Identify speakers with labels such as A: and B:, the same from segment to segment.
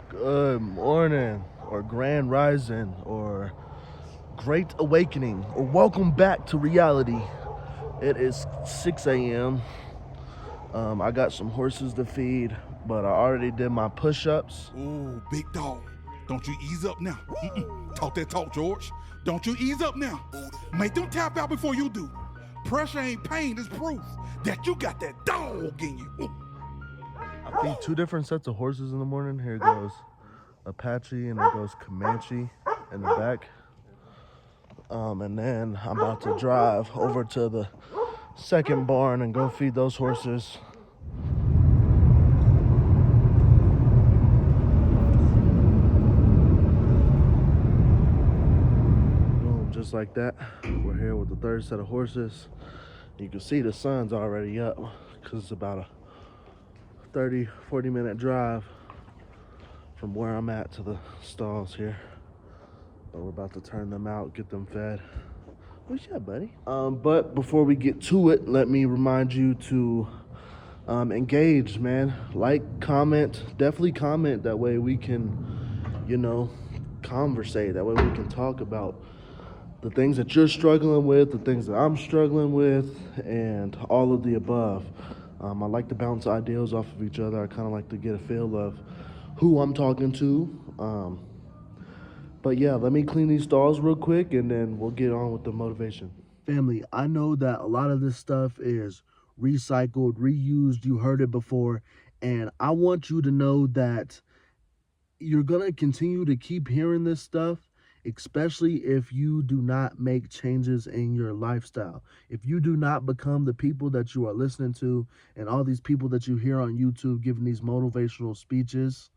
A: Good morning, or grand rising, or great awakening, or welcome back to reality. It is 6 a.m. I got some horses to feed, but I already did my push ups.
B: Ooh, big dog. Don't you ease up now. Talk that talk, George. Don't you ease up now. Make them tap out before you do. Pressure ain't pain, it's proof that you got that dog in you. Ooh.
A: I feed two different sets of horses in the morning. Here goes Apache and there goes Comanche in the back. And then I'm about to drive over to the second barn and go feed those horses. Boom, just like that. We're here with the third set of horses. You can see the sun's already up because it's about a 30-40 minute drive from where I'm at to the stalls here. But we're about to turn them out, get them fed. What's up, buddy? But before we get to it, let me remind you to engage, man. Like, comment, definitely comment. That way we can, conversate. That way we can talk about the things that you're struggling with, the things that I'm struggling with, and all of the above. I like to bounce ideas off of each other. I kind of like to get a feel of who I'm talking to. But yeah, let me clean these stalls real quick and then we'll get on with the motivation. Family, I know that a lot of this stuff is recycled, reused. You heard it before. And I want you to know that you're going to continue to keep hearing this stuff, especially if you do not make changes in your lifestyle. If you do not become the people that you are listening to and all these people that you hear on YouTube giving these motivational speeches,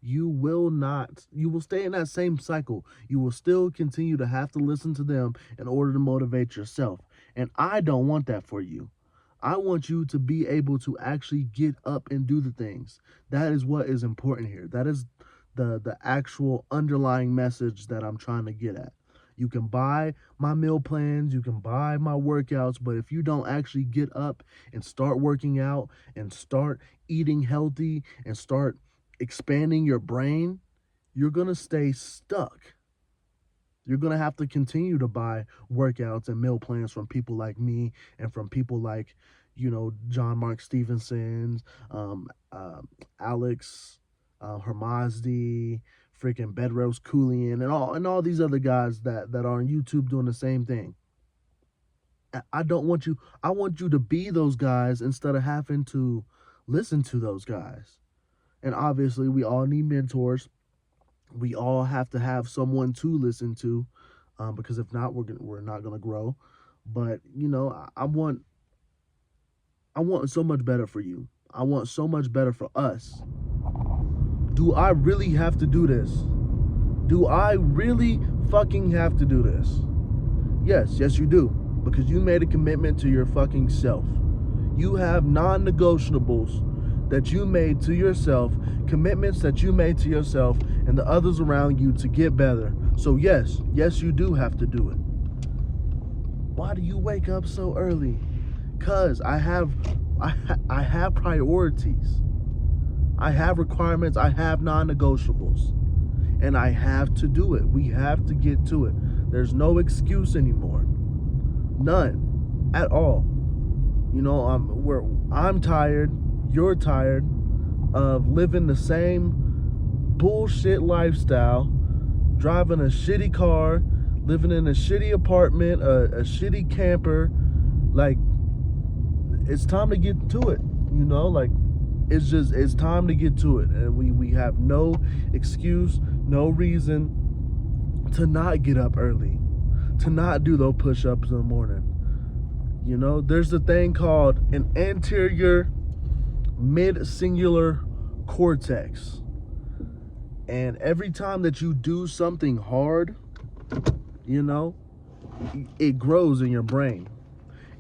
A: you will stay in that same cycle. You will still continue to have to listen to them in order to motivate yourself. And I don't want that for you. I want you to be able to actually get up and do the things. That is what is important here. That is the actual underlying message that I'm trying to get at. You can buy my meal plans, you can buy my workouts, but if you don't actually get up and start working out and start eating healthy and start expanding your brain, you're going to stay stuck. You're going to have to continue to buy workouts and meal plans from people like me and from people like, John Mark Stevenson, Alex Hermazdi, freaking Bedros Keuilian, and all these other guys that are on YouTube doing the same thing. I want you to be those guys instead of having to listen to those guys. And obviously, we all need mentors. We all have to have someone to listen to, because if not, we're not gonna grow. But I want so much better for you. I want so much better for us. Do I really have to do this? Do I really fucking have to do this? Yes, you do. Because you made a commitment to your fucking self. You have non-negotiables that you made to yourself, commitments that you made to yourself and the others around you to get better. So yes, you do have to do it. Why do you wake up so early? Cause I have priorities. I have requirements, I have non-negotiables. And I have to do it. We have to get to it. There's no excuse anymore. None at all. I'm tired, you're tired of living the same bullshit lifestyle, driving a shitty car, living in a shitty apartment, a shitty camper. Like, it's time to get to it, it's time to get to it. And we have no excuse, no reason to not get up early, to not do those push-ups in the morning. There's a thing called an anterior mid-singular cortex. And every time that you do something hard, it grows in your brain.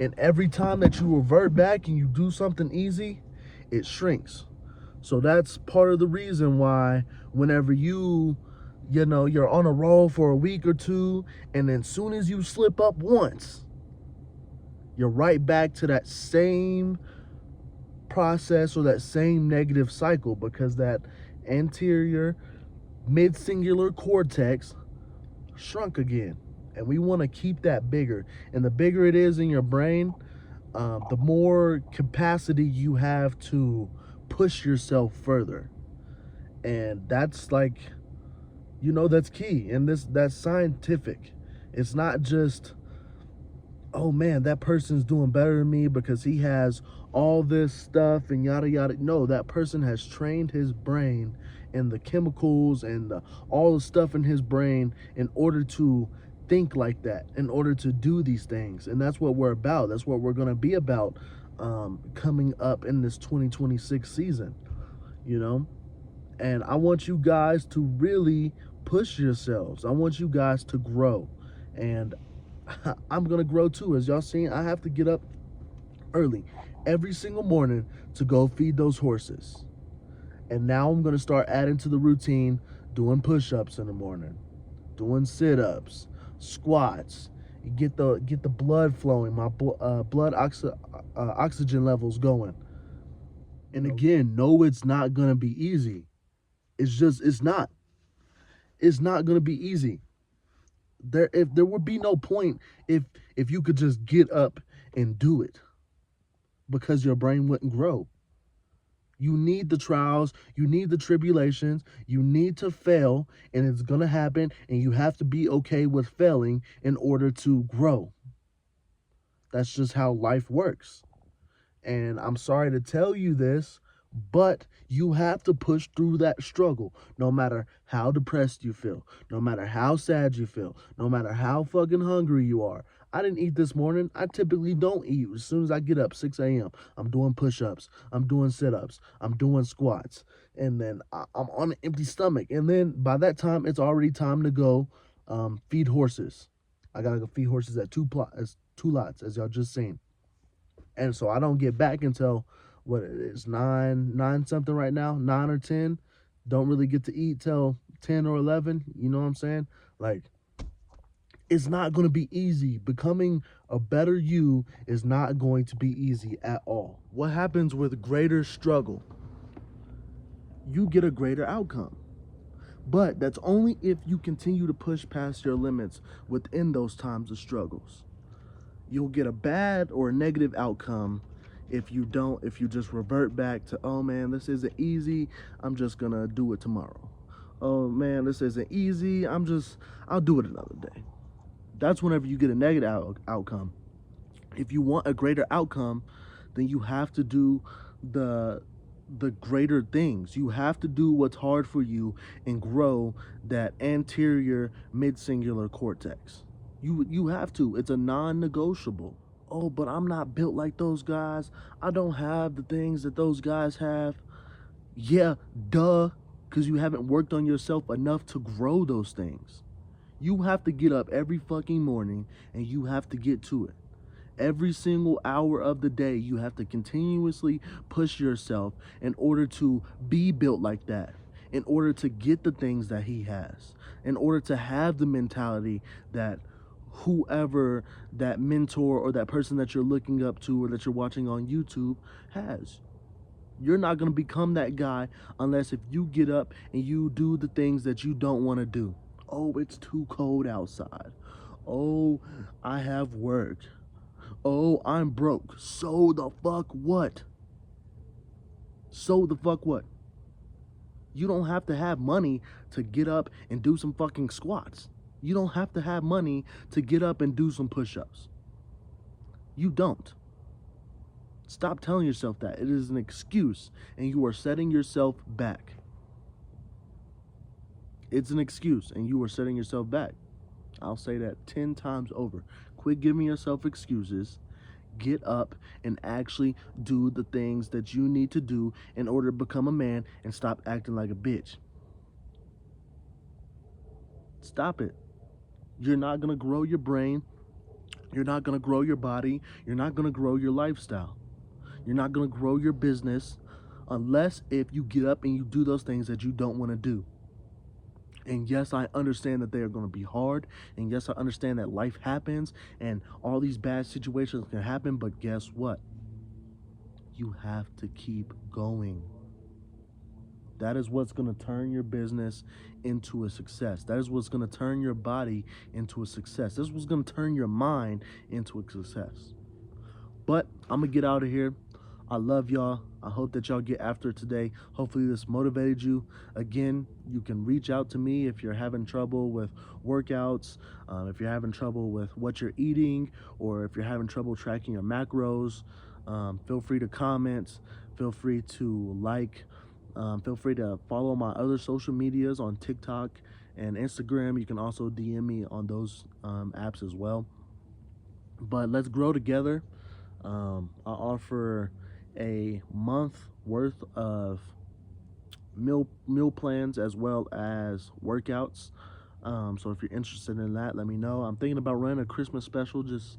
A: And every time that you revert back and you do something easy, it shrinks. So that's part of the reason why whenever you're on a roll for a week or two, and then as soon as you slip up once, you're right back to that same process or that same negative cycle, because that anterior mid-singular cortex shrunk again. And we want to keep that bigger. And the bigger it is in your brain, the more capacity you have to push yourself further. And that's like, that's key. And that's scientific. It's not just, oh man, that person's doing better than me because he has all this stuff and yada yada. No, that person has trained his brain and the chemicals and all the stuff in his brain in order to think like that, in order to do these things. And that's what we're about. That's what we're going to be about coming up in this 2026 season, And I want you guys to really push yourselves. I want you guys to grow. And I'm going to grow too. As y'all seen, I have to get up early every single morning to go feed those horses. And now I'm going to start adding to the routine, doing push-ups in the morning, doing sit-ups, squats. You get the blood flowing, my blood oxygen levels going. And again, no, it's not going to be easy. It's not. It's not going to be easy. There would be no point if you could just get up and do it, because your brain wouldn't grow. You need the trials, you need the tribulations, you need to fail, and it's going to happen, and you have to be okay with failing in order to grow. That's just how life works. And I'm sorry to tell you this, but you have to push through that struggle, no matter how depressed you feel, no matter how sad you feel, no matter how fucking hungry you are. I didn't eat this morning. I typically don't eat. As soon as I get up, 6 a.m., I'm doing push-ups, I'm doing sit-ups, I'm doing squats, and then I'm on an empty stomach. And then by that time, it's already time to go feed horses. I gotta go feed horses at two lots, as y'all just seen. And so I don't get back until, what it is, 9 something right now, 9 or 10. Don't really get to eat till 10 or 11. You know what I'm saying? Like, it's not going to be easy. Becoming a better you is not going to be easy at all. What happens with greater struggle? You get a greater outcome. But that's only if you continue to push past your limits within those times of struggles. You'll get a bad or a negative outcome if you just revert back to, oh man, this isn't easy, I'm just gonna do it tomorrow. Oh man, this isn't easy, I'll do it another day. That's whenever you get a negative outcome. If you want a greater outcome, then you have to do the greater things. You have to do what's hard for you and grow that anterior mid-singular cortex. You have to. It's a non-negotiable. Oh, but I'm not built like those guys. I don't have the things that those guys have. Yeah, duh, because you haven't worked on yourself enough to grow those things. You have to get up every fucking morning and you have to get to it. Every single hour of the day, you have to continuously push yourself in order to be built like that, in order to get the things that he has, in order to have the mentality that whoever that mentor or that person that you're looking up to or that you're watching on YouTube has. You're not going to become that guy unless if you get up and you do the things that you don't want to do. Oh, it's too cold outside. Oh, I have work. Oh, I'm broke. So the fuck what? So the fuck what? You don't have to have money to get up and do some fucking squats. You don't have to have money to get up and do some push-ups. You don't. Stop telling yourself that. It is an excuse, and you are setting yourself back. It's an excuse, and you are setting yourself back. I'll say that 10 times over. Quit giving yourself excuses. Get up and actually do the things that you need to do in order to become a man, and stop acting like a bitch. Stop it. You're not going to grow your brain. You're not going to grow your body. You're not going to grow your lifestyle. You're not going to grow your business unless if you get up and you do those things that you don't want to do. And yes, I understand that they are going to be hard. And yes, I understand that life happens and all these bad situations can happen. But guess what? You have to keep going. That is what's going to turn your business into a success. That is what's going to turn your body into a success. This is what's going to turn your mind into a success. But I'm going to get out of here. I love y'all. I hope that y'all get after it today. Hopefully this motivated you. Again, you can reach out to me if you're having trouble with workouts, if you're having trouble with what you're eating, or if you're having trouble tracking your macros. Feel free to comment. Feel free to like. Feel free to follow my other social medias on TikTok and Instagram. You can also DM me on those apps as well. But let's grow together. I offer a month worth of meal plans as well as workouts. So if you're interested in that, let me know. I'm thinking about running a Christmas special. Just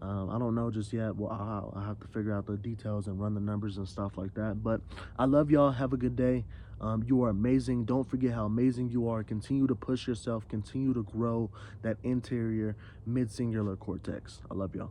A: I don't know just yet. Well, I'll have to figure out the details and run the numbers and stuff like that. But I love y'all. Have a good day. You are amazing. Don't forget how amazing you are. Continue to push yourself. Continue to grow that interior mid-singular cortex. I love y'all.